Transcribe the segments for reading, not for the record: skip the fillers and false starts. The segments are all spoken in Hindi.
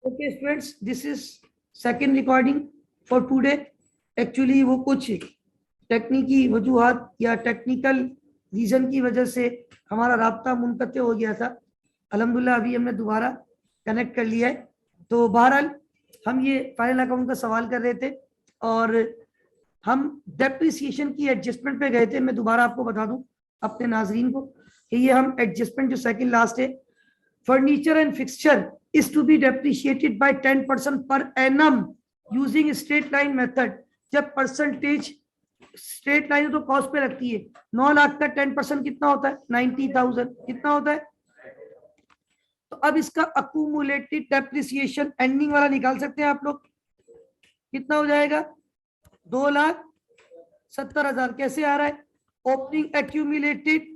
Okay students, this is second recording for today. Actually वो कुछ टेक्निकी वजूहात या टेक्निकल रीजन की वजह से हमारा राब्ता मुनक़ते हो गया था। अल्हम्दुलिल्लाह अभी हमने दोबारा कनेक्ट कर लिया है। तो बहरहाल हम ये फाइनल अकाउंट का सवाल कर रहे थे और हम डेप्रिसिएशन की एडजस्टमेंट पे गए थे। मैं दोबारा आपको बता दूं अपने नाजरीन को कि ये हम एडजस्टमेंट जो सेकंड लास्ट है, furniture and fixture is to be depreciated by 10% per annum using straight line method। जब परसेंटेज स्ट्रेट लाइन तो कॉस्ट पे लगती है, 9 लाख का 10% कितना होता है? 90,000। कितना होता है? तो अब इसका अक्यूमुलेटेड डेप्रिसिएशन एंडिंग वाला निकाल सकते हैं आप लोग। कितना हो जाएगा? 2,70,000। कैसे आ रहा है? ओपनिंग एक्यूमुलेटेड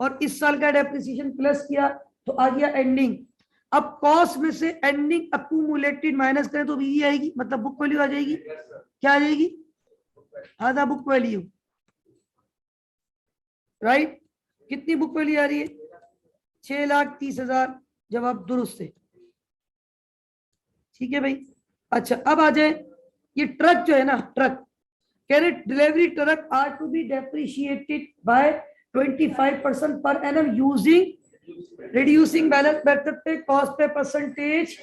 और इस साल का डेप्रिसिएशन प्लस किया तो आ गया एंडिंग। अब कॉस्ट में से एंडिंग अक्यूमुलेटेड माइनस करें तो भी आएगी, मतलब बुक वैल्यू आ जाएगी। क्या आ जाएगी? आधा बुक वैल्यू, राइट। कितनी बुक वैल्यू आ रही है? 6,30,000। जवाब दुरुस्त है। ठीक है भाई। अच्छा अब आ जाए, ये ट्रक जो है ना, truck carrot delivery truck are to be depreciated by 25% per annum using reducing balance method पे। कॉस्ट पे परसेंटेज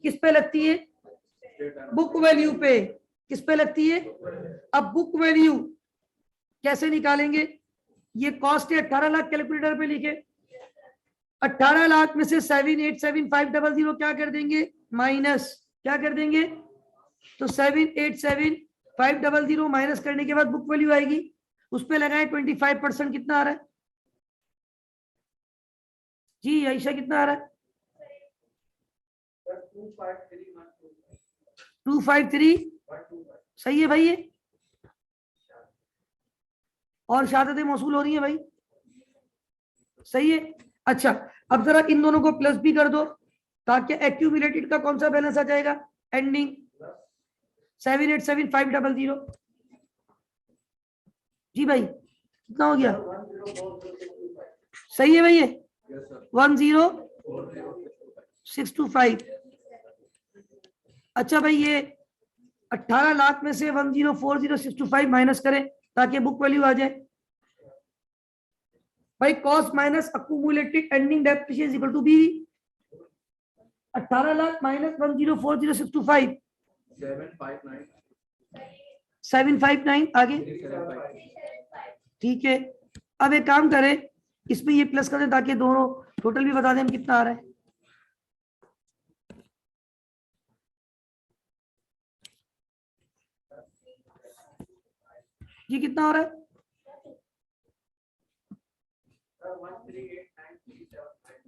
किस पे लगती है? बुक वैल्यू पे। किस पे लगती है? अब बुक वैल्यू कैसे निकालेंगे? ये कॉस्ट है 18 लाख, कैलकुलेटर पे लिखे 18 लाख में से 787,500 क्या कर देंगे? माइनस। क्या कर देंगे? तो 787,500 माइनस करने के बाद बुक वैल्यू आएगी। उस पे लगाए 25%। कितना आ रहा है जी आयशा? कितना आ रहा है? 253। सही है भाई ये। और शहादतें मौसूल हो रही है भाई। सही है। अच्छा अब जरा इन दोनों को प्लस भी कर दो ताकि एक्यूमुलेटेड का कौन सा बैलेंस आ जाएगा? एंडिंग 787,500। जी भाई कितना हो गया? सही है भाई ये 10,625। अच्छा भाई ये 18 लाख में से 10,40625 माइनस करें ताकि बुक वैल्यू आ जाए। भाई cost minus accumulated ending depreciation equal to be. 18 lakh minus 10,40625 759 आगे। ठीक है। अब एक काम करें, इसमें ये प्लस कर दें ताकि दोनों टोटल भी बता दें हम कितना आ रहा है। ये कितना हो रहा है?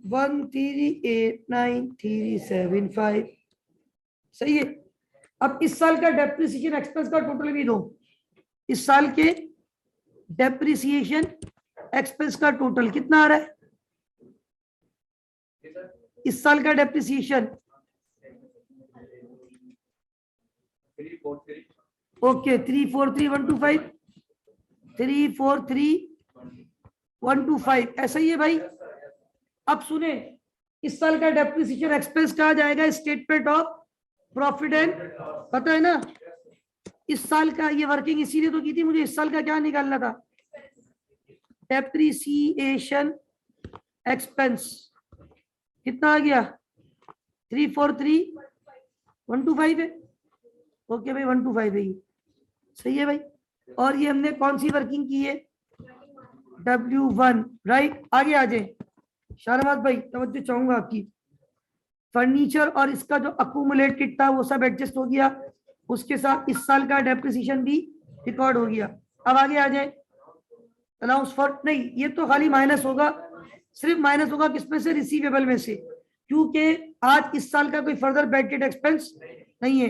1389375। सही है। अब इस साल का डेप्रिसिएशन एक्सपेंस का टोटल भी दो। इस साल के डेप्रिसिएशन एक्सपेंस का टोटल कितना आ रहा है? इस साल का डेप्रिसिएशन ओके 343,125 343,125 ऐसा ही है भाई। अब सुने, इस साल का डेप्रिसिएशन एक्सपेंस कहा जाएगा स्टेटमेंट ऑफ प्रॉफिट एंड, पता है ना इस साल का ये वर्किंग इसीलिए तो की थी मुझे। इस साल का क्या निकालना था? डेप्रिसिएशन एक्सपेंस कितना आ गया? 343,125 है। ओके भाई 125 है ये। सही है भाई। और ये हमने कौन सी वर्किंग की है? W1, right. आगे आ जाए शाहनवाज भाई, तवज्जो चाहूंगा आपकी। फर्नीचर और इसका जो अक्यूमुलेटेड था वो सब एडजस्ट हो गया, उसके साथ इस साल का डेप्रिसिएशन भी रिकॉर्ड हो गया। अब आगे आ जाए अलाउंस फॉर, नहीं ये तो खाली माइनस होगा, सिर्फ माइनस होगा किसमें से? रिसीवेबल में से, क्योंकि आज इस साल का कोई फर्दर बैड डेट एक्सपेंस नहीं है,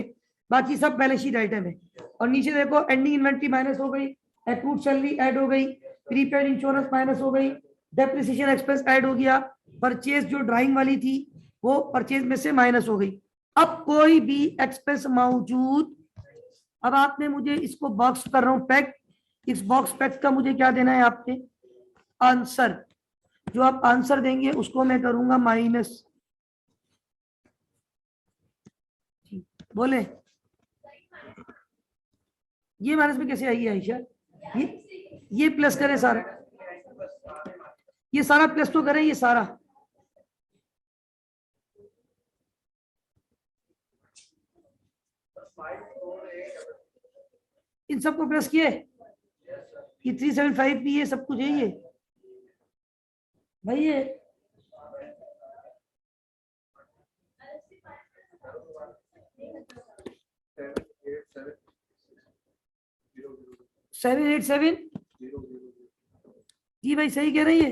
बाकी सब बैलेंस शीट आइटम है। और नीचे देखो एंडिंग इन्वेंट्री माइनस हो गई, एक्रूड सैलरी ऐड हो गई, प्रीपेड इंश्योरेंस माइनस हो गई, डेप्रिसिएशन एक्सपेंस ऐड हो गया, परचेज जो ड्राइंग वाली थी वो परचेज में से माइनस हो गई। अब कोई भी एक्सपेंस मौजूद, अब आपने मुझे इसको बॉक्स कर रहा हूं पैक, इस बॉक्स पैक का मुझे क्या देना है आपने? आंसर। जो आप आंसर देंगे उसको मैं करूंगा माइनस। बोले ये माइनस में कैसे आएगी आयशा? ये प्लस करें सारा, ये सारा प्लस तो करें, ये सारा इन सबको प्लस किए, ये 375 भी है, सब कुछ है ये भाई। ये 787 जी भाई सही कह रही है।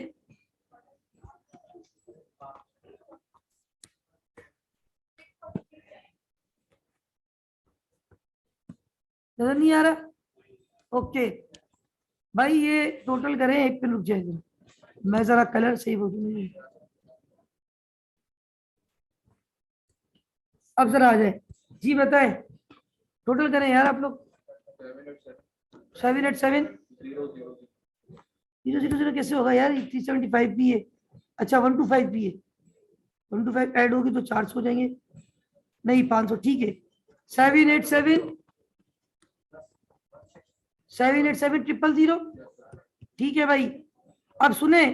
नजर नहीं आ रहा? ओके भाई ये टोटल करें, एक पे रुक जाएगा, मैं जरा कलर सही बोलूँ। अब जरा आ जाए जी, बताएं टोटल करें यार आप लोग। 787 000 कैसे होगा यार? 375 भी है, अच्छा 125 भी है, 125 ऐड होगी तो 400 हो जाएंगे, नहीं 500 ठीक है। 787 000 ठीक है भाई। अब सुने,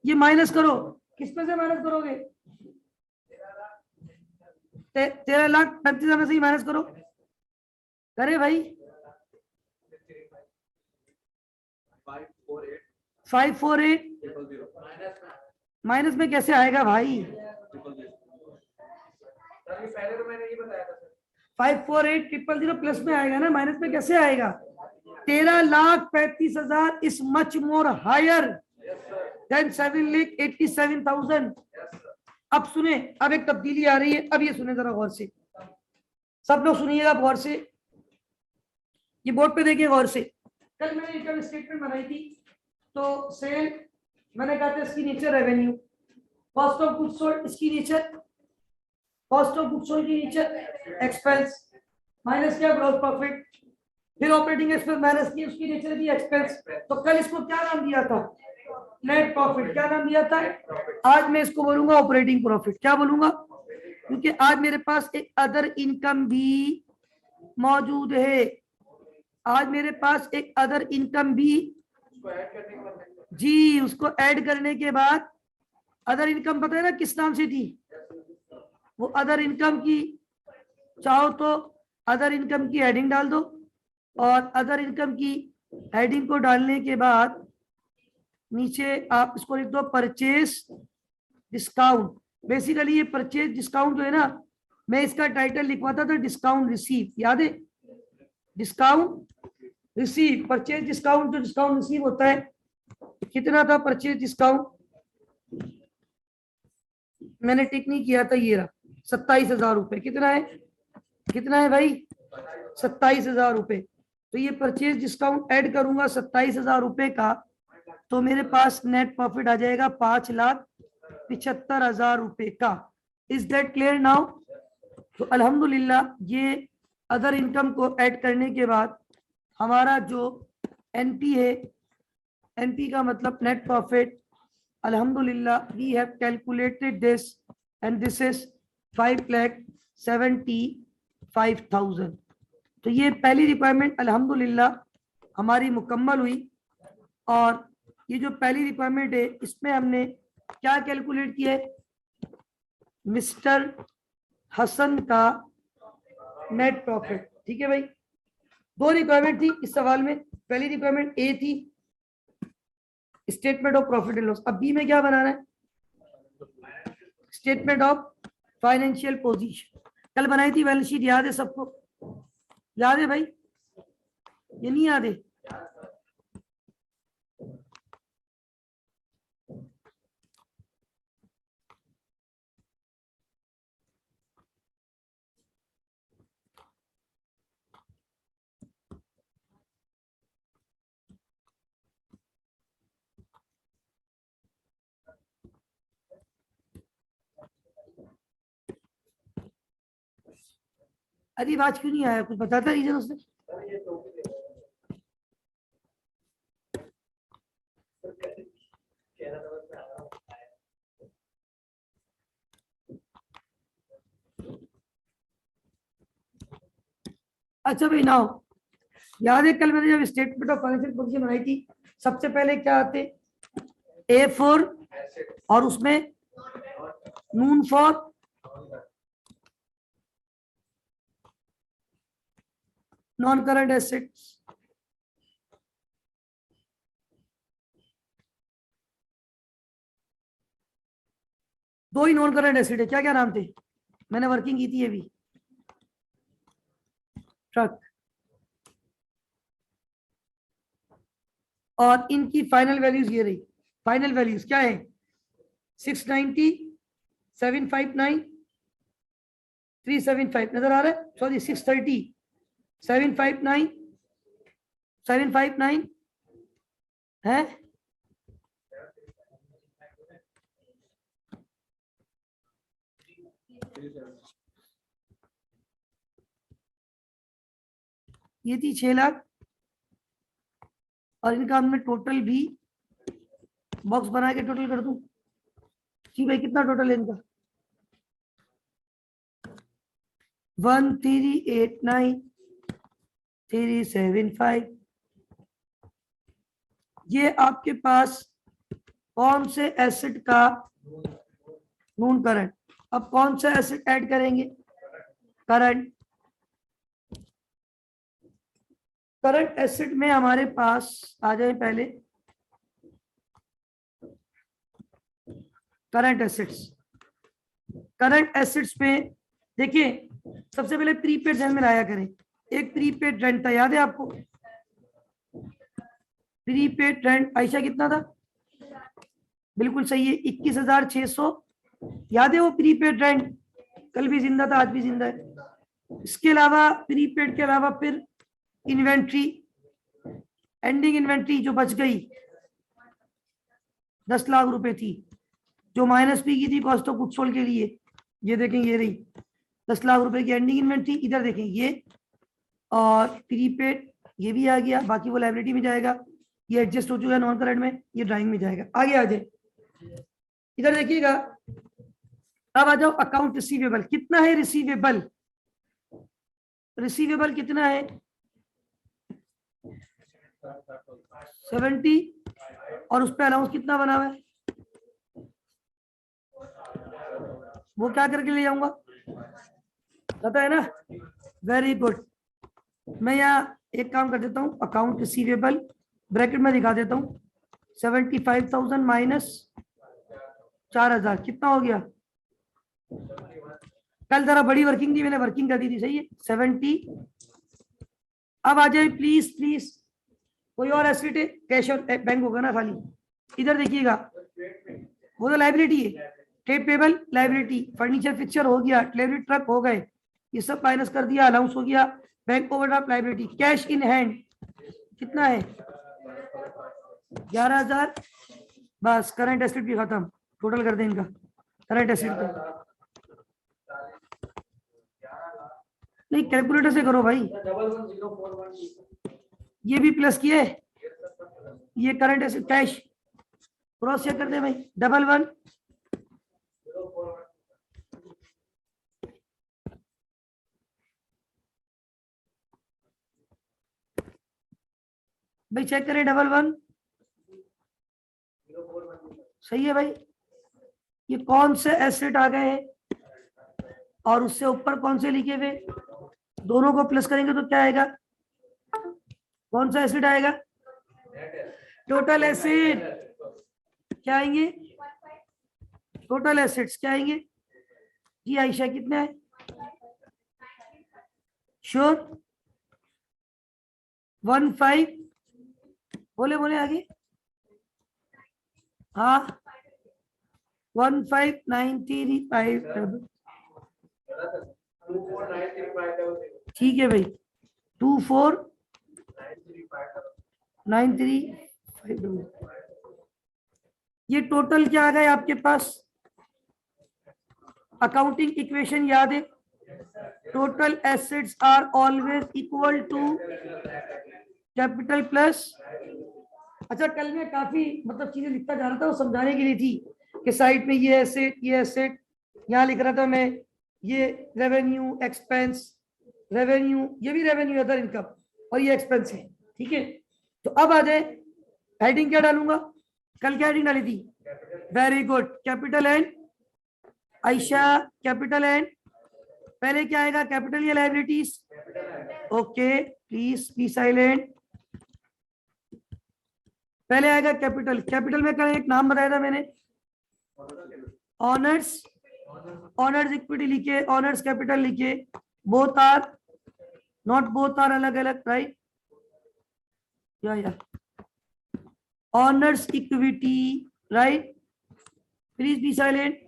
ये माइनस करो, किस में से माइनस करोगे? 13,35,000 में से ही माइनस करो, करे भाई। 548 माइनस में कैसे आएगा भाई? 548,000 प्लस में आएगा ना, माइनस में कैसे आएगा? 13,35,000 is much more higher than 7,87,000। अब सुने, अब एक तब्दीली आ रही है, अब ये सुने जरा गौर से, सब लोग सुनिएगा गौर से, ये बोर्ड पे देखिए गौर से। कल मैंने इनकम स्टेटमेंट बनाई थी, तो सेल मैंने कहा था इसकी नीचे revenue, cost of goods sold इसकी नीचे, कॉस्ट ऑफ गुड्स सोल्ड की नीचे एक्सपेंस, माइनस क्या ग्रॉस प्रॉफिट, फिर ऑपरेटिंग एक्सपेंस माइनस की उसकी नीचे भी एक्सपेंस। तो कल इसको क्या नाम दिया था? Net profit. क्या नाम दिया था? आज मैं इसको बोलूंगा ऑपरेटिंग प्रॉफिट। क्या बोलूंगा? क्योंकि आज मेरे पास एक अदर इनकम भी मौजूद है, आज मेरे पास एक अदर इनकम भी जी, उसको ऐड करने के बाद अदर इनकम पता है ना किस नाम से थी? वो अदर इनकम की, चाहो तो अदर इनकम की हेडिंग डाल दो, और अदर इनकम की हेडिंग को डालने के बाद नीचे आप इसको लिख दो परचेज डिस्काउंट। बेसिकली ये परचेज डिस्काउंट जो है ना, मैं इसका टाइटल लिखवाता था डिस्काउंट रिसीव, याद है? डिस्काउंट रिसीव, परचेज डिस्काउंट जो डिस्काउंट रिसीव होता है, कितना था परचेज डिस्काउंट? मैंने टिक नहीं किया था, ये रहा 27,000 रुपए। कितना है? कितना है भाई? 27,000 रुपए। तो ये परचेज डिस्काउंट ऐड करूंगा 27,000 रुपए का, तो मेरे पास नेट प्रॉफिट आ जाएगा 5,75,000 रुपए का। Is that clear now? तो अल्हम्दुलिल्लाह ये अदर इनकम को ऐड करने के बाद हमारा जो एनपी है, एनपी का मतलब नेट प्रॉफिट, अल्हम्दुलिल्लाह we have calculated this and this is 5,75,000। तो ये पहली रिक्वायरमेंट अल्हम्दुलिल्लाह हमारी मुकम्मल हुई। और ये जो पहली रिक्वायरमेंट है इसमें हमने क्या कैलकुलेट किया है? मिस्टर हसन का नेट प्रॉफिट। ठीक है भाई, दो रिक्वायरमेंट थी इस सवाल में। पहली रिक्वायरमेंट ए थी statement of profit and loss, अब बी में क्या बनाना है? Statement of financial position. कल बनाई थी बैलेंस शीट, याद है सबको? याद है भाई? ये नहीं याद है? अरे आज क्यों नहीं आया? कुछ बताता रीजन उसने? अच्छा भाई नाउ याद है कल मैंने जब स्टेटमेंट ऑफ फाइनेंशियल पोजीशन बनाई थी, सबसे पहले क्या आते, A4 और उसमें नून फॉर नॉन करंट एसेट्स, दो ही नॉन करंट एसेट है, क्या क्या नाम थे, मैंने वर्किंग की थी ये भी, ट्रक, और इनकी फाइनल वैल्यूज ये रही। फाइनल वैल्यूज क्या है, 690, 759, 375 नजर आ रहा है, सॉरी 630, 759, 759 है, ये थी 6 लाख, और इनका हमने टोटल भी बॉक्स बना के टोटल कर दूं, ठीक भाई कितना टोटल है इनका, 1389, 375। ये आपके पास कौन से एसेट का नून करंट, अब कौन सा एसेट ऐड करेंगे, करंट, करंट एसेट में हमारे पास आ जाए पहले करंट एसेट्स, करंट एसेट्स में देखिए सबसे पहले प्रीपेड ध्यान में लाया करें, एक प्रीपेड रेंट था, याद है आपको, प्रीपेड रेंट आयशा कितना था, बिल्कुल सही है 21,600, याद है वो प्रीपेड रेंट, कल भी जिंदा था आज भी जिंदा है। इसके अलावा प्रीपेड के अलावा फिर इन्वेंट्री, एंडिंग इन्वेंट्री जो बच गई 10 लाख रुपए थी, जो माइनस पी की थी कॉस्ट ऑफ गुड्स सोल्ड के लिए, ये देखें ये रही 10 लाख रुपए की एंडिंग इन्वेंट्री, इधर देखें ये, और प्रीपेड ये भी आ गया, बाकी वो लायबिलिटी में जाएगा, ये एडजस्ट हो चुका है नॉन करंट में, ये ड्राइंग में जाएगा। आगे आ जाए, इधर देखिएगा, अब आ जाओ अकाउंट रिसीवेबल, कितना है रिसीवेबल, रिसीवेबल कितना है 70, और उस पर अलाउंस कितना बना हुआ है, वो क्या करके ले जाऊंगा, पता है ना, वेरी गुड, मैं यहाँ एक काम कर देता हूँ, अकाउंट रिसीवेबल ब्रैकेट में दिखा देता हूँ, 75,000 माइनस 4,000 कितना हो गया, कल जरा बड़ी वर्किंग थी मैंने वर्किंग कर दी थी, सही है 70। अब आ जाए प्लीज प्लीज, कोई और एसेट है, कैश और बैंक होगा ना खाली, इधर देखिएगा, वो तो लाइबिलिटी है, trade payable liability, furniture fixture हो गया, डिलीवरी ट्रक हो गए, ये सब माइनस कर दिया, अलाउंस हो गया, bank overdraft liability, cash in hand कितना है 11,000, बस करंट एसेट भी खत्म, टोटल कर दें इनका करंट एसेट का, नहीं कैलकुलेटर से करो भाई, ये भी प्लस किए, ये current asset cash cross check कर दे भाई, 11 भाई चेक करें, 11 सही है भाई, ये कौन से एसेट आ गए हैं और उससे ऊपर कौन से लिखे हुए, दोनों को प्लस करेंगे तो क्या आएगा, कौन सा एसिड आएगा, टोटल एसिड क्या आएंगे, टोटल एसिड्स क्या आएंगे जी आयशा कितने है, श्योर 15, बोले बोले आगे, हाँ 15,935, ठीक है भाई 24,935, ये टोटल क्या आ गए आपके पास, अकाउंटिंग इक्वेशन याद है, total assets are always equal to capital plus, अच्छा कल मैं काफी मतलब चीजें लिखता जा रहा था, वो समझाने के लिए थी कि साइड में ये एसेट यहाँ लिख रहा था मैं, ये रेवेन्यू एक्सपेंस रेवेन्यू, ये भी रेवेन्यू अदर इनकम, और ये एक्सपेंस है। ठीक है, तो अब आ जाए, हेडिंग क्या डालूंगा, कल क्या हेडिंग डाली थी, very good, capital and Ayesha, capital and, पहले क्या आएगा, कैपिटल या liabilities, okay please be silent, पहले आएगा कैपिटल, कैपिटल में कल एक नाम बताया था मैंने, ऑनर्स, ऑनर्स इक्विटी लिखे, ऑनर्स कैपिटल लिखे, both are not, both are अलग अलग, राइट, या owners equity, right, please be silent.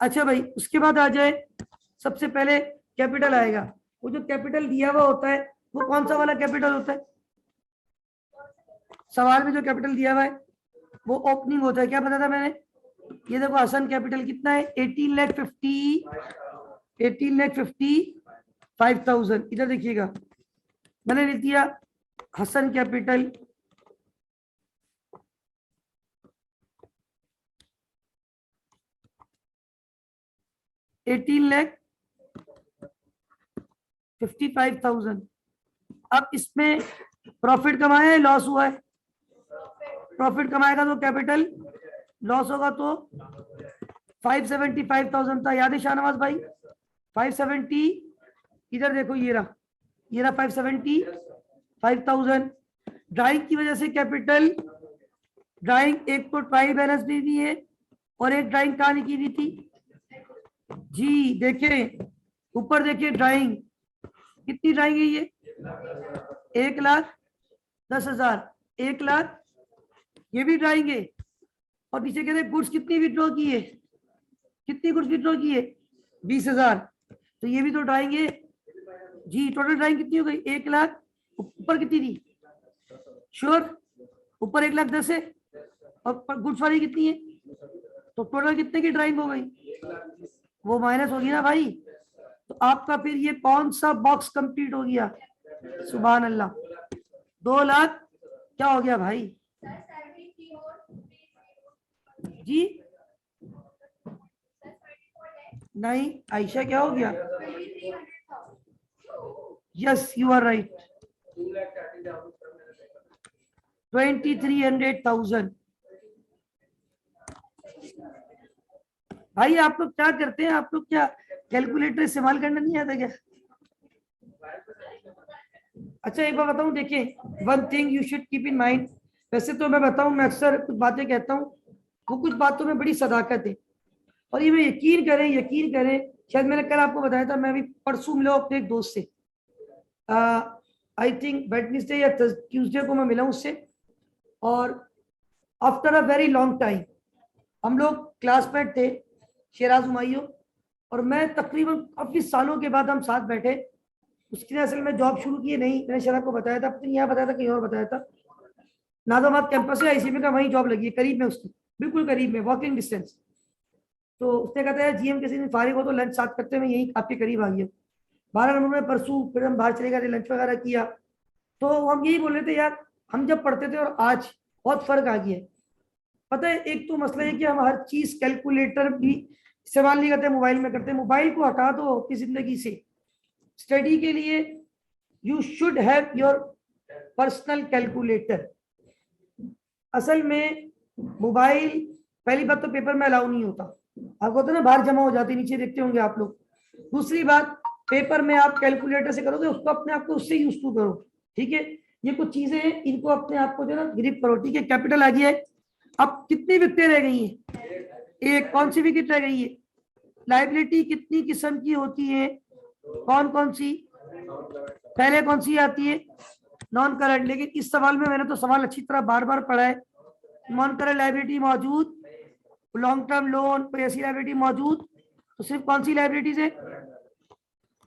अच्छा भाई, उसके बाद आ जाए, सबसे पहले कैपिटल आएगा, वो जो कैपिटल दिया हुआ होता है वो कौन सा वाला कैपिटल होता है, सवाल में जो कैपिटल दिया हुआ है वो ओपनिंग होता है, क्या बताया था मैंने, ये देखो हसन कैपिटल कितना है, 18,50,5,000, इधर देखिएगा मैंने लिख दिया हसन कैपिटल 18,55,000। अब इसमें प्रॉफिट कमाया है, लॉस हुआ है, प्रॉफिट कमाएगा तो कैपिटल, लॉस होगा तो 575,000 था, याद है शाहनवाज भाई, 570, इधर देखो ये रहा, ये रहा 575,000। ड्राइंग की वजह से कैपिटल, ड्राइंग एक तो ट्रायल बैलेंस में भी है और एक ड्राइंग कहां लिखी हुई थी जी, देखें ऊपर देखिए ड्राइंग, कितनी ड्राइंग है ये, 1,10,000, 1,00,000, ये भी ड्राइंग है, और नीचे कहते हैं गुड्स कितनी विड्रॉ की है, कितनी गुड्स विड्रॉ की है, 20,000, तो ये भी तो ड्राइंग है जी। टोटल ड्राइंग कितनी हो गई, 1,00,000, ऊपर कितनी थी, श्योर, ऊपर 1,10,000 है, और गुड्स वाली कितनी है, तो टोटल कितने की ड्राइंग हो गई, वो माइनस होगी ना भाई, तो आपका फिर ये कौन सा बॉक्स कंप्लीट हो गया, सुभान अल्लाह, 2,00,000 क्या हो गया भाई जी, नहीं आयशा क्या हो गया, यस यू आर राइट, 23,100,000। भाई आप लोग क्या करते हैं, आप लोग क्या कैलकुलेटर इस्तेमाल करना नहीं आता क्या, अच्छा एक बार बताऊं, देखिए one thing you should keep in mind, वैसे तो मैं बताऊं, मैं अक्सर कुछ बातें कहता हूं, वो कुछ बातों में बड़ी सदाकत है, और ये मैं यकीन करें, यकीन करें, शायद मैंने कल आपको बताया था, मैं अभी परसों मिला अपने एक दोस्त से, आई थिंक वेडनेसडे या ट्यूसडे को मैं मिला उससे, और after a very long time हम लोग क्लासमेट थे, शेराज हुमायूं और मैं, तकरीबन काफी सालों के बाद हम साथ बैठे, उसकी असल में जॉब शुरू की है नहीं, मैंने शेराज को बताया था, पता नहीं यहाँ बताया था कहीं और बताया था, नाजाबाद कैंपस है आईसीबी का, वहीं जॉब लगी है, करीब में उसकी, बिल्कुल करीब में, वॉकिंग डिस्टेंस। तो उसने कहा था जीएम किसी दिन फारिग हो तो लंच साथ करते, मैं यही आपके करीब आ गया, 12 नंबर में परसों, फिर हम बाहर चले गए, लंच वगैरह किया, तो हम यही बोल रहे थे यार, हम जब पढ़ते थे और आज बहुत फर्क आ गया है, पता है, एक तो मसला है कि हम हर चीज कैलकुलेटर भी इस्तेमाल नहीं करते, मोबाइल में करते, मोबाइल को हटा दो अपनी जिंदगी से, स्टडी के लिए you should have your personal calculator. असल में मोबाइल, पहली बात तो पेपर में अलाउ नहीं होता, आपको होता है ना, बाहर जमा हो जाती, नीचे देखते होंगे आप लोग, दूसरी बात पेपर में आप कैलकुलेटर से करोगे, उसको अपने आप को उससे यूज टू करो, ठीक है, ये कुछ चीजें हैं, इनको अपने आप को जो है ना ग्रिप करो, ठीक है। कैपिटल आ गया है, अब कितनी विकटें रह गई हैं, एक, कौन सी विकेट रह गई है, लाइबिलिटी कितनी किस्म की होती है, कौन कौन सी, पहले कौन सी आती है, नॉन करंट, लेकिन इस सवाल में मैंने तो सवाल अच्छी तरह बार बार पढ़ा है, नॉन करंट लाइबिलिटी मौजूद, लॉन्ग टर्म लोन कोई ऐसी लाइबिलिटी मौजूद, तो सिर्फ कौन सी लाइबिलिटीज है,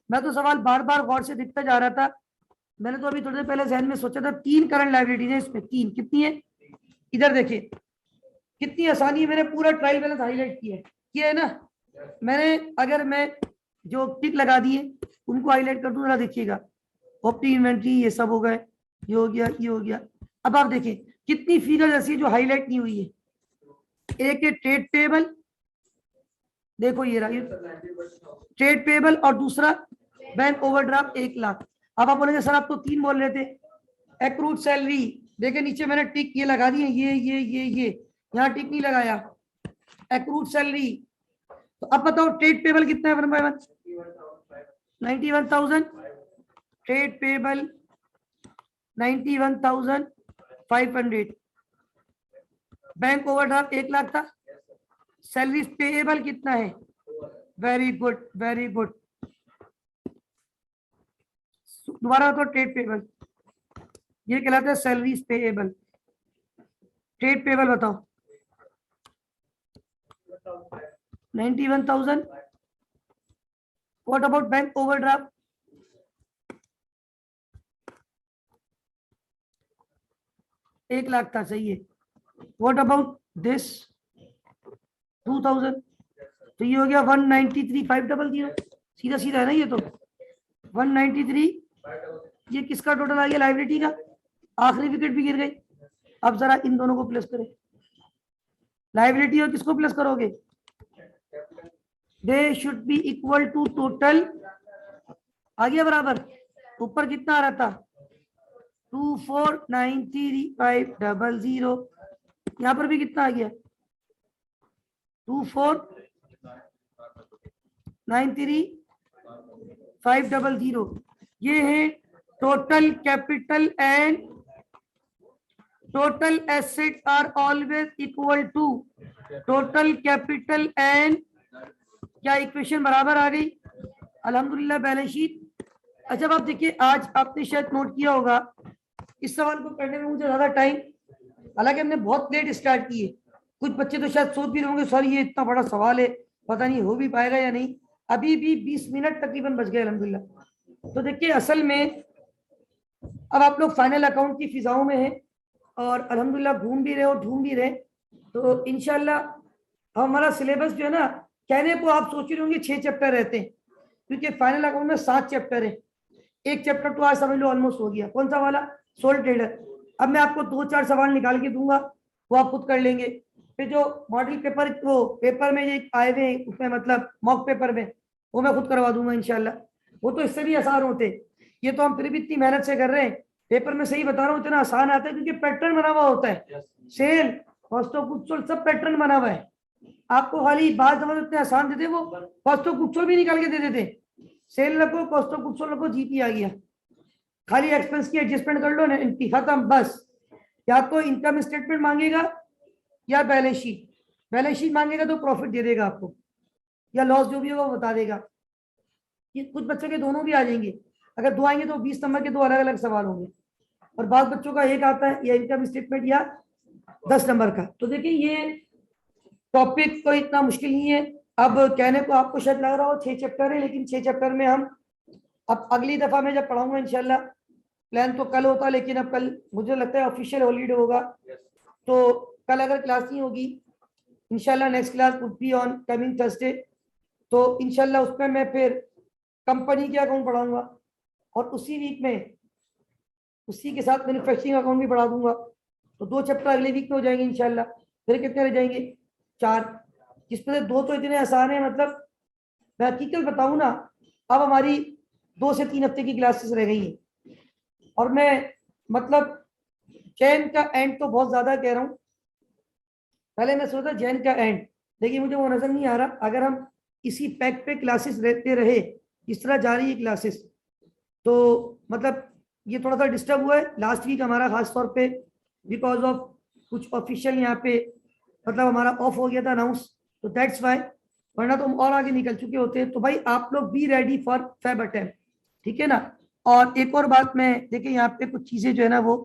मैं तो सवाल बार बार गौर से दिखता जा रहा था, मैंने तो अभी थोड़ी देर पहले जहन में सोचा था, 3 करंट लाइबिलिटीज है इसमें, 3, कितनी है, इधर देखिए कितनी आसानी है, मैंने पूरा ट्रायल बैलेंस हाईलाइट किया है ना, मैंने अगर मैं जो टिक लगा दिए उनको हाईलाइट कर दूं, जरा देखिएगा, ओपनिंग इन्वेंट्री ये सब हो गए, ये हो गया, ये हो गया, अब आप देखिए कितनी फिगर ऐसी है जो हाईलाइट नहीं हुई है, एक है ट्रेड पेबल, देखो ये रहा, ये ट्रेड पेबल और दूसरा बैंक ओवरड्राफ्ट 1 लाख। अब आप बोलेंगे सर आप तो 3 बोल रहे थे। एक्रूड सैलरी देखे नीचे मैंने टिक ये लगा दिए, ये यहाँ टिक नहीं लगाया। एक्रूड सैलरी, तो अब बताओ ट्रेड पेबल कितना है 1 by 1? 91,000। Trade payable 91,500। Bank overdraft 1 lakh था। सैलरी पेएबल कितना है? Very good, very good. दोबारा बताओ ट्रेड पेबल, ये कहलाता है सैलरीज पेएबल। ट्रेड पेबल बताओ 91,000। What about bank overdraft? 1 lakh था, सही है। What about this? 2,000। तो ये हो गया 193,500। सीधा सीधा है ना ये तो। 193, ये किसका टोटल आ गया? लाइबिलिटी का। आखिरी विकेट भी गिर गई। अब जरा इन दोनों को प्लस करें, लाइबिलिटी और किसको प्लस करोगे? They should be equal to total. आ गया बराबर। ऊपर कितना आ रहा था? 2493,500। यहाँ पर भी कितना आ गया? 2493,500। ये है total capital and total asset are always equal to total capital and, क्या इक्वेशन बराबर आ गई? अल्हम्दुलिल्लाह बैलेंस शीट। अच्छा अब देखिए, आज आपने शायद नोट किया होगा, इस सवाल को करने में मुझे ज्यादा टाइम, हालांकि हमने बहुत लेट स्टार्ट किए। कुछ बच्चे तो शायद सोच भी रहे होंगे सर ये इतना बड़ा सवाल है, पता नहीं हो भी पाएगा या नहीं। अभी भी 20 मिनट तकरीबन बच गए अल्हम्दुलिल्लाह। तो देखिए असल में अब आप लोग फाइनल अकाउंट की फिजाओं में हैं और अल्हम्दुलिल्लाह घूम भी रहे हो, ढूंढ भी रहे। तो इंशाल्लाह हमारा सिलेबस जो है ना, कहने को आप सोच रहे होंगे 6 चैप्टर रहते हैं, क्योंकि फाइनल अकाउंट में 7 चैप्टर है। एक चैप्टर तो आज समझ लो ऑलमोस्ट हो गया। कौन सा वाला? Soul trader. अब मैं आपको 2-4 सवाल निकाल के दूंगा, वो आप खुद कर लेंगे। फिर जो मॉडल पेपर, वो पेपर में ये आए हुए हैं उसमें, मतलब मॉक पेपर में, वो मैं खुद करवा दूंगा इंशाल्लाह। वो तो इससे भी आसान होते, ये तो हम फिर भी इतनी मेहनत से कर रहे हैं। पेपर में सही बता रहा हूँ इतना आसान आता है, क्योंकि पैटर्न बना हुआ होता है। Sale, cost of goods sold सब पैटर्न बना हुआ है। आपको खाली बात समझ इतने आसान देते, वो कॉस्ट ऑफ गुड्स सोल्ड भी निकाल के दे देते। सेल रखो, कॉस्ट ऑफ गुड्स सोल्ड रखो, जीपी आ गया। खाली एक्सपेंस की एडजस्टमेंट कर लो ना, खत्म बस। या तो इनकम स्टेटमेंट मांगेगा या बैलेंस शीट। बैलेंस शीट मांगेगा तो प्रॉफिट दे देगा आपको, या लॉस जो भी होगा वो बता देगा। ये कुछ बच्चों के दोनों भी आ जाएंगे। अगर 2 आएंगे तो 20 नंबर के 2 अलग अलग सवाल होंगे, और बाद बच्चों का एक आता है या इनकम स्टेटमेंट या 10 नंबर का। तो देखिए ये टॉपिक कोई इतना मुश्किल नहीं है। अब कहने को आपको शायद लग रहा हो 6 चैप्टर है, लेकिन 6 चैप्टर में हम अब अगली दफा मैं जब पढ़ाऊंगा इंशाल्लाह, प्लान तो कल होता, लेकिन अब कल मुझे लगता है ऑफिशियल हॉलीडे होगा, तो कल अगर क्लास नहीं होगी इंशाल्लाह next class would be on coming Thursday. तो इंशाल्लाह उसमें मैं फिर कंपनी के अकाउंट पढ़ाऊंगा, और उसी वीक में उसी के साथ मैन्युफैक्चरिंग अकाउंट भी पढ़ा दूंगा। तो 2 चैप्टर अगले वीक में हो जाएंगे इंशाल्लाह। फिर कितने रह जाएंगे? 4, जिसमें से 2 तो इतने आसान है, मतलब मैं हकीकत बताऊं ना, अब हमारी 2 से 3 हफ्ते की क्लासेस रह गई हैं, और मैं मतलब जैन का एंड तो बहुत ज्यादा कह रहा हूँ। पहले मैं सोचा जैन का एंड, लेकिन मुझे वो नजर नहीं आ रहा। अगर हम इसी पैक पे क्लासेस रहते रहे, इस तरह जा रही है क्लासेस, तो मतलब ये थोड़ा सा डिस्टर्ब हुआ है लास्ट वीक हमारा, खास तौर पे बिकॉज ऑफ कुछ ऑफिशियल यहाँ पे, मतलब हमारा ऑफ हो गया था अनाउंस, तो दैट्स वाई। वरना तो हम और आगे निकल चुके होते। तो भाई आप लोग be ready for fab attempt, ठीक है ना। और एक और बात, मैं देखिए यहाँ पे कुछ चीजें जो है ना वो